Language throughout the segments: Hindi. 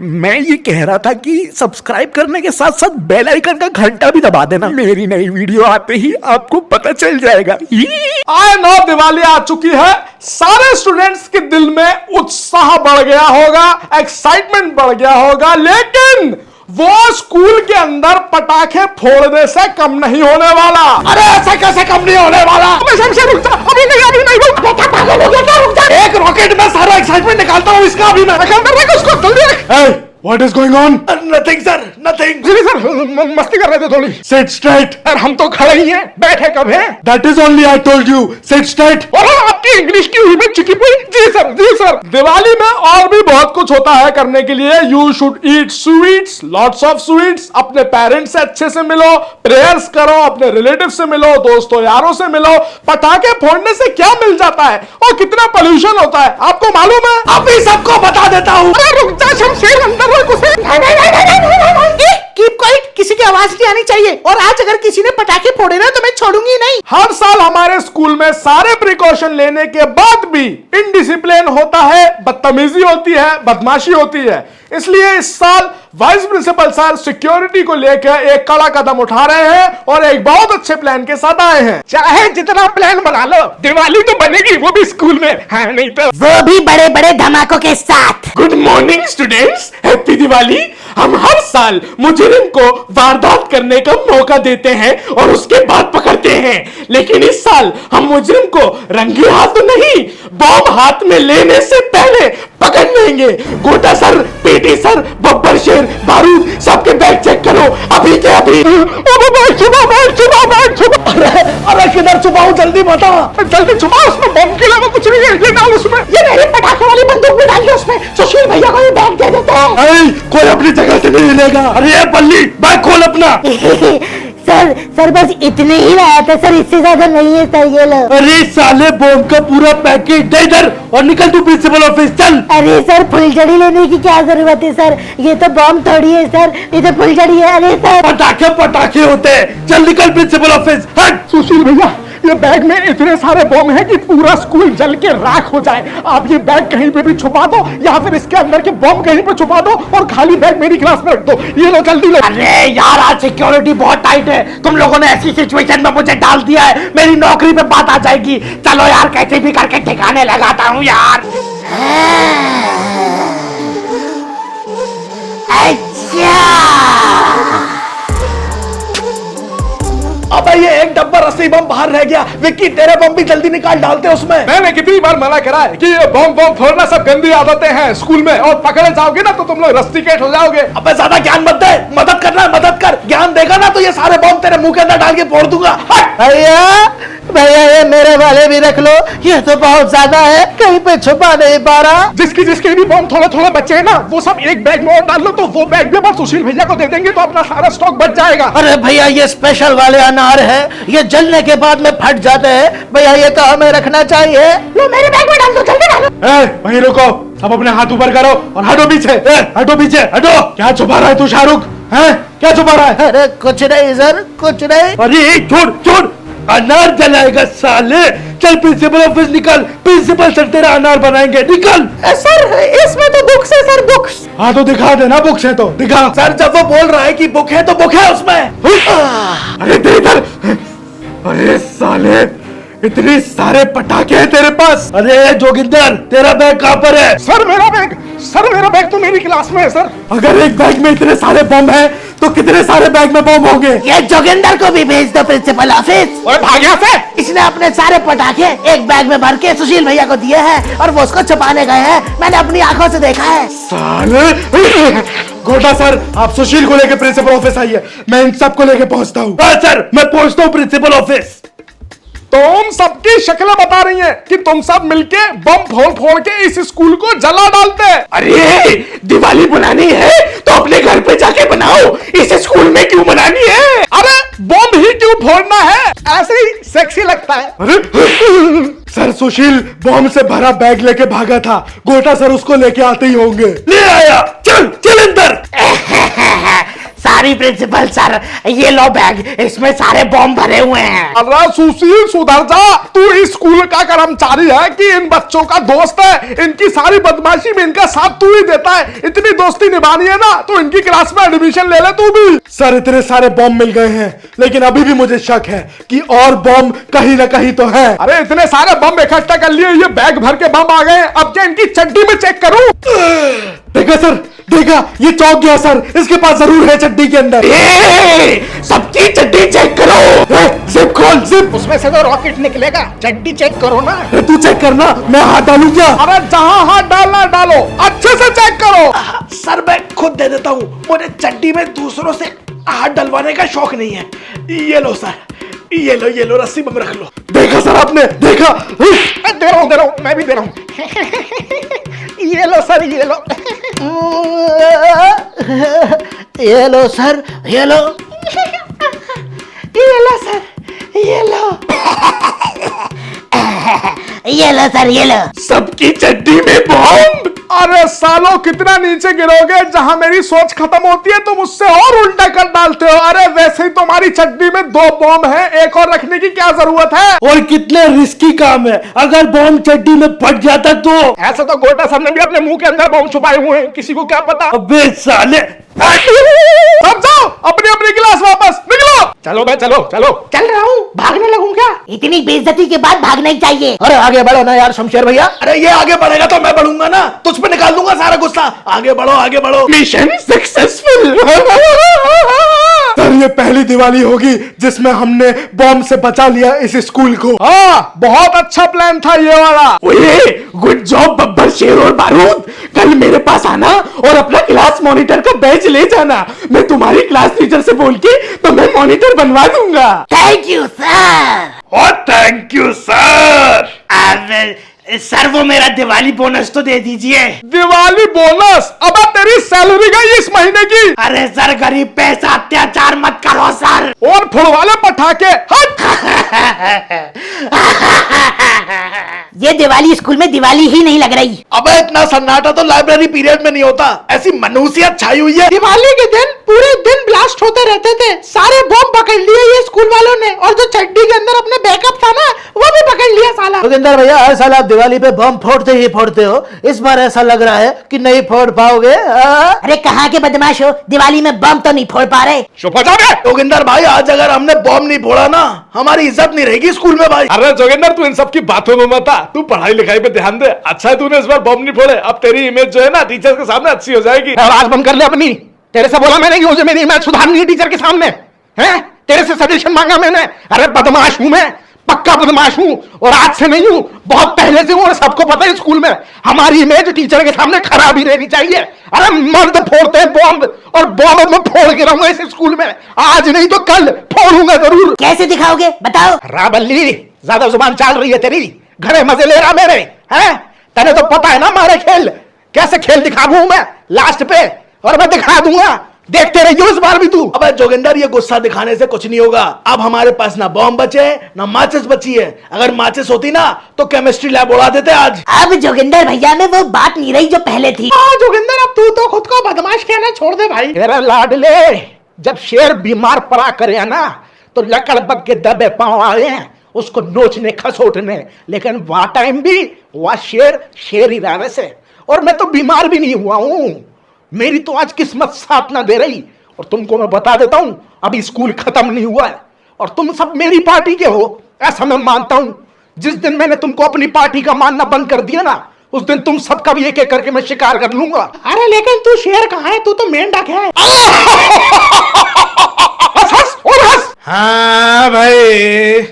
मैं ये कह रहा था कि सब्सक्राइब करने के साथ साथ बेल आइकन का घंटा भी दबा देना। मेरी नई वीडियो आते ही आपको पता चल जाएगा। आए नौ दिवाली आ चुकी है। सारे स्टूडेंट्स के दिल में उत्साह बढ़ गया होगा, एक्साइटमेंट बढ़ गया होगा, लेकिन वो स्कूल के अंदर पटाखे फोड़ने से कम नहीं होने वाला। अरे ऐसे कैसे कम नहीं होने वाला? रुक जा, अभी नहीं रुक जा। एक रॉकेट में सारा एक्साइटमेंट निकालता हूँ इसका। अभी मैं उसको जल्दी रख। What is going on? Nothing sir, nothing. जी सर, मस्ती कर रहे थे थोड़ी। Sit straight. सर हम तो खड़े ही हैं, बैठे कब हैं? That is only I told you. Sit straight. और आपकी इंग्लिश की हुई में चुकी हुई। जी सर। दिवाली में और भी बहुत कुछ होता है करने के लिए। You should eat sweets, lots of sweets. अपने पेरेंट्स से अच्छे से मिलो, प्रेयर्स करो, अपने रिलेटिव से मिलो, दोस्तों यारों से मिलो। पटाखे फोड़ने से क्या मिल जाता है और कितना पोल्यूशन होता है आपको मालूम है? अभी सबको बता देता हूँ। अरे रुक जा शमशेर, अंदर कीप क्वाइट, किसी की आवाज नहीं आनी चाहिए। और आज अगर किसी ने पटाखे फोड़े ना तो मैं छोड़ूंगी नहीं। हर साल हमारे स्कूल में सारे प्रिकॉशन लेने के बाद भी इनडिसिप्लिन होता है, बदतमीजी होती है, बदमाशी होती है। इसलिए इस साल वाइस प्रिंसिपल सर सिक्योरिटी को लेकर एक कड़ा कदम उठा रहे हैं और एक बहुत अच्छे प्लान के साथ आए हैं। चाहे जितना प्लान बना लो, दिवाली तो बनेगी, वो भी स्कूल में। हाँ नहीं तो वो भी बड़े बड़े धमाकों के साथ। Good morning students, happy Diwali. हम हर साल मुजरिम को वारदात करने का मौका देते हैं और उसके बाद पकड़ते हैं, लेकिन इस साल हम मुजरिम को रंगे हाथ नहीं, बॉम्ब हाथ में लेने से पहले पकड़ लेंगे। गोटा सर, पेटी सर, बब्बर शेर, बारूद, सबके बैग चेक करो अभी के अभी। अरे किधर छुपाऊं, जल्दी बता। जल्दी छुपा, उसमें बम के अलावा कुछ नहीं है। ये डाल उसमें, ये मेरे पटाखे वाली बंदूक में डालिए, उसमें सुशील भैया को ये बैग दे देते हैं। कोई अपनी जगह से नहीं हिलेगा। अरे बल्ली, बैग खोल अपना। सर बस इतने ही लाया था सर, इससे ज्यादा नहीं है सर। ये लो। अरे साले बॉम्ब का पूरा पैकेट दे इधर और निकल तू प्रिंसिपल ऑफिस चल। अरे सर फुलझड़ी लेने की क्या जरूरत है सर, ये तो बॉम्ब थोड़ी है सर, ये तो फुलझड़ी है। अरे सर पटाखे होते हैं, चल निकल प्रिंसिपल ऑफिस। हट। सुशील भैया, ये बैग में इतने सारे बम हैं कि पूरा स्कूल जल के राख हो जाए। आप ये बैग कहीं पे भी छुपा दो या फिर इसके अंदर के बम कहीं पे छुपा दो और खाली बैग मेरी क्लास में रख दो। ये लो जल्दी लो। अरे यार, आज सिक्योरिटी बहुत टाइट है, तुम लोगों ने ऐसी सिचुएशन में मुझे डाल दिया है, मेरी नौकरी पे बात आ जाएगी। चलो यार, कैसे भी करके ठिकाने लगाता हूँ यार। अबे ये एक डब्बा रस्सी बम बाहर रह गया। विक्की, तेरे बम भी जल्दी निकाल, डालते उसमें। मैंने कितनी बार मना करा है कि ये बम फोड़ना सब गंदी आदतें हैं स्कूल में, और पकड़े जाओगे ना तो तुम लोग रस्टिकेट हो जाओगे। अबे ज्यादा ज्ञान मत दे, मदद करना, मदद कर। ज्ञान देगा ना तो ये सारे बम तेरे मुंह के अंदर डाल के फोड़ दूंगा। भैया ये मेरे वाले भी रख लो, ये तो बहुत ज्यादा है, कहीं पे छुपा नहीं पा रहा। जिसके भी बम थोड़े बचे हैं ना, वो सब एक बैग में और डाल लो, तो वो बैग भी अपन सुशील भैया को दे देंगे तो अपना सारा स्टॉक बच जाएगा। अरे भैया ये स्पेशल वाले अनार है, ये जलने के बाद में फट जाते हैं भैया, ये तो हमें रखना चाहिए। लो मेरे बैग में डाल दो, जल्दी डालो। वहीं रुको, सब अपने हाथ ऊपर करो और हटो पीछे। हटो पीछे, हटो। क्या छुपा रहा है तू शाहरुख? क्या छुपा रहा है? अरे कुछ नहीं सर, कुछ नहीं। अरे छोड़, अनार जलाएगा साले। चल प्रिंसिपल ऑफिस निकल, प्रिंसिपल सर तेरा अनार बनाएंगे, निकल। सर इसमें तो बुक्स है सर, बुक्स। हाँ तो दिखा देना, बुक्स है तो दिखा। सर जब वो बोल रहा है कि बुक है तो बुक है उसमें। अरे दे इधर। अरे साले, इतने सारे पटाखे हैं तेरे पास। अरे जोगिंदर, तेरा बैग कहाँ पर है? सर मेरा बैग तो मेरी क्लास में है सर। अगर एक बैग में इतने सारे बम हैं, तो कितने सारे बैग में बम होंगे? ये जोगिंदर को भी भेज दो प्रिंसिपल ऑफिस। और भाग यहाँ से। इसने अपने सारे पटाखे एक बैग में भर के सुशील भैया को दिए हैं और वो उसको छुपाने गए हैं, मैंने अपनी आंखों से देखा है। साले। गोटा सर, आप सुशील को लेकर प्रिंसिपल ऑफिस आइए, मैं इन सबको लेकर पहुंचता हूँ। सर मैं पहुंचता हूँ प्रिंसिपल ऑफिस। तुम सबकी शक्लें बता रही हैं कि तुम सब मिलके बम फोड़ के इस स्कूल को जला डालते हैं। अरे दिवाली बनानी है तो अपने घर पे जाके बनाओ, इस स्कूल में क्यों बनानी है? अरे बम ही क्यों फोड़ना है, ऐसे ही सेक्सी लगता है। अरे सर, सुशील बम से भरा बैग लेके भागा था, गोटा सर उसको लेके आते ही होंगे। ले आया, चल अंदर। सॉरी प्रिंसिपल सर, ये लो बैग, इसमें सारे बॉम्ब भरे हुए हैं। अरे सुशील सुधर जा, तू इस स्कूल का कर्मचारी है कि इन बच्चों का दोस्त है? इनकी सारी बदमाशी में इनका साथ तू ही देता है। इतनी दोस्ती निभानी है ना तो इनकी क्लास में एडमिशन ले ले तू भी। सर इतने सारे बॉम्ब मिल गए हैं, लेकिन अभी भी मुझे शक है कि और बॉम्ब कहीं ना कहीं तो है। अरे इतने सारे बम इकट्ठा कर लिए, ये बैग भर के बम आ गए, अब क्या इनकी चड्डी में चेक करूं? देखा सर, देखा, ये चौंक गया सर, इसके पास जरूर है चड्डी के अंदर। सबकी चड्डी चेक करो। जिप खोल, जिप। उसमें से तो रॉकेट निकलेगा, चड्डी चेक करो ना। तू चेक करना, मैं हाथ डालू क्या? अरे जहां हाथ डालना डालो, अच्छे से चेक करो। सर मैं खुद दे देता हूँ, मुझे चड्डी में दूसरों से हाथ डलवाने का शौक नहीं है। ये लो सर, ये लो रस्सी बम रख लो। देखा सर आपने, देखा? दे रहा हूँ, मैं भी दे रहा हूँ। ये लो सर, ये लो। ये लो सर, ये लो। ये लो सर, ये लो। ये लो सर, ये लो। सबकी चड्डी में बॉम्ब। अरे सालो कितना नीचे गिरोगे, जहां मेरी सोच खत्म होती है तुम उससे और उल्टा कर डालते हो। अरे वैसे ही तुम्हारी चड्डी में 2 बॉम्ब है, एक और रखने की क्या जरूरत है? और कितने रिस्की काम है, अगर बॉम्ब चड्डी में फट जाता तो? ऐसे तो गोटा सर ने भी अपने मुंह के अंदर बॉम्ब छुपाए हुए हैं, किसी को क्या पता। अबे साले, सब जाओ अपनी अपनी क्लास वापस निकलो। चलो भाई, चलो चलो। चल रहा हूँ, भागने लगूं क्या? इतनी बेइज्जती के बाद भागना ही चाहिए। अरे आगे बढ़ो ना यार शमशेर भैया। अरे ये आगे बढ़ेगा तो मैं बढ़ूंगा ना, तुझ पे निकाल दूंगा सारा गुस्सा। आगे बढ़ो, आगे बढ़ो। Mission successful. सर ये पहली दिवाली होगी जिसमें हमने बॉम्ब से बचा लिया इस स्कूल को। हाँ बहुत अच्छा प्लान था ये वाला। ओए गुड जॉब बब्बर शेर और बारूद। कल मेरे पास आना और अपना क्लास मॉनिटर का बैच ले जाना। मैं तुम्हारी क्लास टीचर से बोल के तुम्हें मॉनिटर बनवा दूंगा। Thank you sir. और थैंक यू सर। सर वो मेरा दिवाली बोनस तो दे दीजिए। दिवाली बोनस? अब तेरी सैलरी गई इस महीने की। अरे सर गरीब पे ऐसा अत्याचार मत करो सर। और फुलवाले पटाखे हट। ये दिवाली स्कूल में दिवाली ही नहीं लग रही। अबे इतना सन्नाटा तो लाइब्रेरी पीरियड में नहीं होता, ऐसी मनुष्यत छाई हुई है। दिवाली के दिन पूरे दिन ब्लास्ट होते रहते थे, सारे बॉम्ब पकड़ लिए ये स्कूल वालों ने, और जो चड्डी के अंदर अपने बैकअप था ना वो भी पकड़ लिया साला। जोगिंदर भैया हर साल आप दिवाली पे बम फोड़ते ही फोड़ते हो, इस बार ऐसा लग रहा है कि नहीं फोड़ पाओगे। अरे कहाँ के बदमाश हो, दिवाली में बम तो नहीं फोड़ पा रहे। चुप हो जाओगे। जोगिंदर भाई आज अगर हमने बॉम्ब नहीं फोड़ा ना, हमारी इज्जत नहीं रहेगी स्कूल में भाई। अरे जोगिंदर तू इन सब की बातों में मत आ, तू पढ़ाई लिखाई पे ध्यान दे। अच्छा है तूने इस बार बॉम्ब नहीं फोड़े, अब तेरी इमेज जो है ना टीचर के सामने अच्छी हो जाएगी। आवाज बंद कर ले अपनी। तेरे से बोला मैंने कि मुझे मेरी इमेज सुधारनी है टीचर के सामने, हैं? तेरे से सजेशन मांगा मैंने। अरे बदमाश हूं मैं, पक्का बदमाश हूं, और आज से नहीं हूं, बहुत पहले से हूं, और सबको पता है स्कूल में हमारी इमेज टीचर के सामने खराब ही रहनी चाहिए। अरे मर्द फोड़ते हैं बॉम्ब, और बॉम्ब में फोड़ के रहूंगा इस स्कूल में, आज नहीं तो कल फोड़ूंगा जरूर। कैसे दिखाओगे बताओ। राबल्ली ज्यादा जुबान चाल रही है तेरी, घरे मजे ले रहा मेरे, हैं? तेरे तो पता है ना हमारे खेल, कैसे खेल दिखाऊं मैं लास्ट पे, और मैं दिखा दूंगा, देखते रहिए इस बार भी तू। अबे जोगिंदर ये गुस्सा दिखाने से कुछ नहीं होगा। अब हमारे पास ना बॉम्ब बचे ना माचिस बची है, अगर माचिस होती ना तो केमिस्ट्री लैब उड़ा देते आज। अब जोगिंदर भैया में वो बात नहीं रही जो पहले थी। हाँ जोगिंदर अब तू तो खुद को बदमाश कहना छोड़ दे भाई। तेरा लाडले जब शेर बीमार पड़ा करे ना तो लकड़बग के दबे पांव आए हैं उसको नोचने खसोटने, लेकिन वह टाइम भी वह शेर ही रहा वैसे। और मैं तो बीमार भी नहीं हुआ हूं, मेरी तो आज किस्मत साथ ना दे रही। और तुमको मैं बता देता हूं अभी स्कूल खत्म नहीं हुआ है, और तुम सब मेरी पार्टी के हो ऐसा मैं मानता हूं। जिस दिन मैंने तुमको अपनी पार्टी का मानना बंद कर दिया ना, उस दिन तुम सबका भी एक एक करके मैं शिकार कर लूंगा। अरे लेकिन तू शेर कहाँ है, तू तो मेंढक है। हंस हंस और हंस। हाँ भाई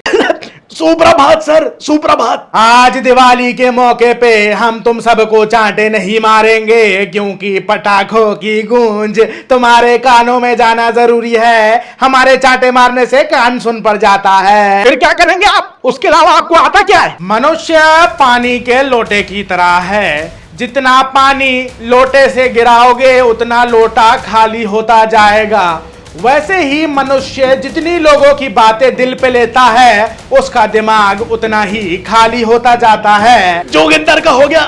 सुप्रभात सर, सुप्रभात। आज दिवाली के मौके पे हम तुम सबको चांटे नहीं मारेंगे, क्योंकि पटाखों की गूंज तुम्हारे कानों में जाना जरूरी है। हमारे चांटे मारने से कान सुन पड़ जाता है। फिर क्या करेंगे आप, उसके अलावा आपको आता क्या है? मनुष्य पानी के लोटे की तरह है, जितना पानी लोटे से गिराओगे उतना लोटा खाली होता जाएगा। वैसे ही मनुष्य जितनी लोगों की बातें दिल पे लेता है उसका दिमाग उतना ही खाली होता जाता है। जोगिंदर का हो गया।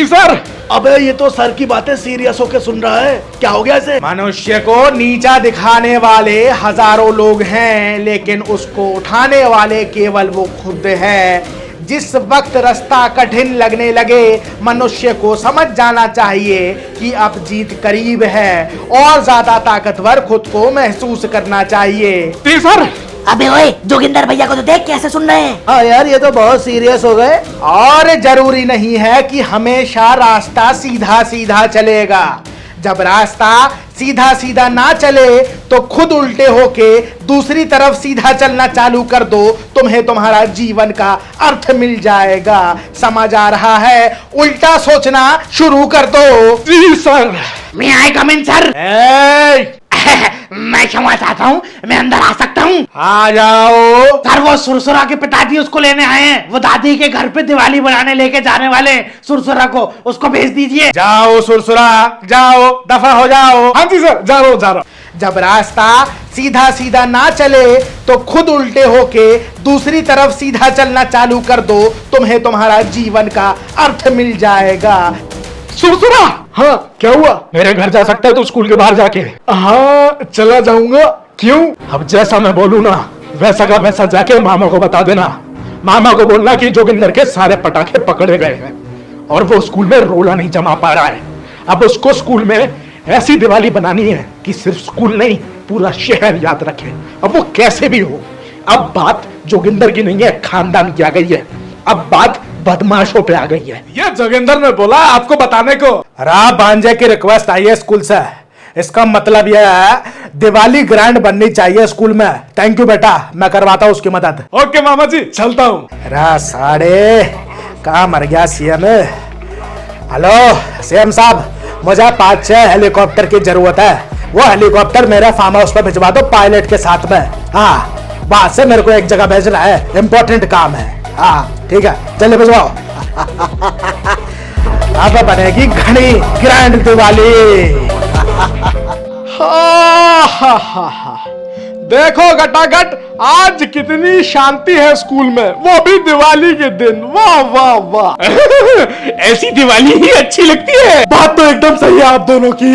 सर अबे ये तो सर की बातें सीरियस होके सुन रहा है, क्या हो गया इसे? मनुष्य को नीचा दिखाने वाले हजारों लोग हैं, लेकिन उसको उठाने वाले केवल वो खुद है। जिस वक्त रास्ता कठिन लगने लगे, मनुष्य को समझ जाना चाहिए कि अब जीत करीब है और ज्यादा ताकतवर खुद को महसूस करना चाहिए। सर अबे ओए जोगिंदर भैया को तो देख कैसे सुन रहे हैं। हाँ यार ये तो बहुत सीरियस हो गए। और जरूरी नहीं है कि हमेशा रास्ता सीधा सीधा चलेगा। जब रास्ता सीधा सीधा ना चले तो खुद उल्टे होके दूसरी तरफ सीधा चलना चालू कर दो, तुम्हें तुम्हारा जीवन का अर्थ मिल जाएगा। समझ आ रहा है? उल्टा सोचना शुरू कर दो। जी सर। मैं आई कम इन सर। मैं क्षमा चाहता हूँ, मैं अंदर आ सकता हूँ? आ जाओ। सर वो सुरसुरा के पिताजी उसको लेने आए हैं, वो दादी के घर पे दिवाली बनाने लेके जाने वाले हैं। सुरसुरा को उसको भेज दीजिए। जाओ सुरसुरा, जाओ, दफा हो जाओ। हाँ जी सर, जा रहा हूँ। जब रास्ता सीधा सीधा ना चले तो खुद उल्टे होके दूसरी तरफ सीधा चलना चालू कर दो, तुम्हें तुम्हारा जीवन का अर्थ मिल जाएगा। सुरसुरा। हाँ क्या हुआ? मेरे घर जा सकता है तो स्कूल के बाहर जाके? हाँ चला जाऊंगा। क्यों? अब जैसा मैं बोलूँ ना वैसा का वैसा जाके मामा को बता देना। मामा को बोलना कि जोगिंदर के सारे पटाखे पकड़े गए हैं और वो स्कूल में रोला नहीं जमा पा रहा है। अब उसको स्कूल में ऐसी दिवाली बनानी है कि सिर्फ स्कूल नहीं पूरा शहर याद रखे। अब वो कैसे भी हो, अब बात जोगिंदर की नहीं है, खानदान की आ गई है। अब बात बदमाशों पे आ गई है। ये जोगिंदर ने बोला आपको बताने को। रा बांजे की रिक्वेस्ट आई है स्कूल से। इसका मतलब यह है दिवाली ग्रैंड बननी चाहिए स्कूल में। थैंक यू बेटा, मैं करवाता हूँ उसकी मदद। ओके मामा जी, चलता हूँ। रा साढ़े कहाँ मर गया सीएम? हेलो सीएम साहब, मुझे 5-6 हेलीकॉप्टर की जरूरत है। वो हेलीकॉप्टर मेरे फार्म हाउस पर भिजवा दो पायलट के साथ में। हाँ बात से मेरे को एक जगह भेजना है, इंपॉर्टेंट काम है। हाँ ठीक है, चलिए भिजवाओ। अब बनेगी घनी ग्रैंड दिवाली। देखो गटागट, आज कितनी शांति है स्कूल में, वो भी दिवाली के दिन। वाह वाह वाह। ऐसी दिवाली ही अच्छी लगती है। बात तो एकदम सही है आप दोनों की।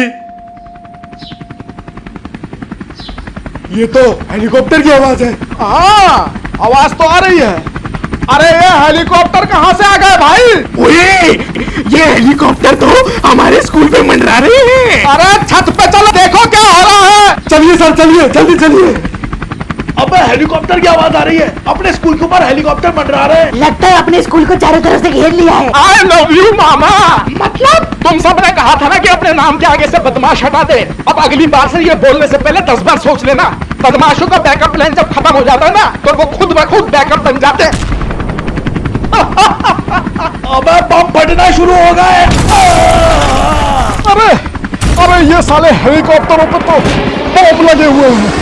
ये तो हेलीकॉप्टर की आवाज है। हाँ आवाज तो आ रही है। अरे ये हेलीकॉप्टर कहाँ से आ गए भाई? ओए ये हेलीकॉप्टर तो हमारे स्कूल में मंडरा रहे हैं। अरे छत पे चलो देखो क्या हो रहा है। चलिए सर, चलिए जल्दी चलिए। अबे हेलीकॉप्टर की आवाज आ रही है, अपने स्कूल के ऊपर हेलीकॉप्टर मंडरा रहे हैं। लगता है अपने स्कूल को चारों तरफ से घेर लिया है। आई लव यू मामा। मतलब तुम सबने कहा था ना कि अपने नाम के आगे से बदमाश हटा दे। अब अगली बार से ये बोलने से पहले 10 बार सोच लेना। बदमाशों का बैकअप प्लान जब खत्म हो जाता है ना तो वो खुद ब खुद बैकअप बन जाते हैं। अबे बम फटना शुरू हो गए। अरे अरे ये साले हेलीकॉप्टरों पे तो बम लगे हुए हैं।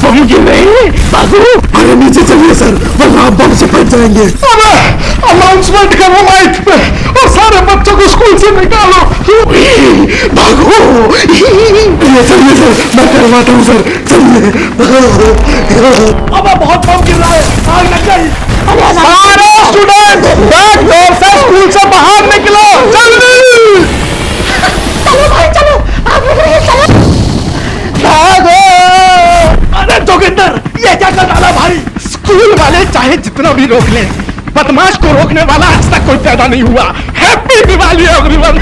बम गिर रहे हैं बाबू। अरे नीचे चलिए सर, वरना आप बम से फट जाएंगे। अरे अनाउंसमेंट करो माइक पे और सारे बच्चों को स्कूल से निकालो। भागो। चलिए सर, मैं करवाता हूँ सर, चलिए। अबे बहुत बम गिर रहा है, आग लग गई। सारे स्टूडेंट बैक डोर से स्कूल से बाहर निकलो जल्दी। चलो भाई चलो, आप लोग ये चलो। भागो। अरे जोगिंदर, ये क्या कर डाला भाई? स्कूल वाले चाहे जितना भी रोक लें, बदमाश को रोकने वाला आज तक कोई पैदा नहीं हुआ। Happy Diwali everyone.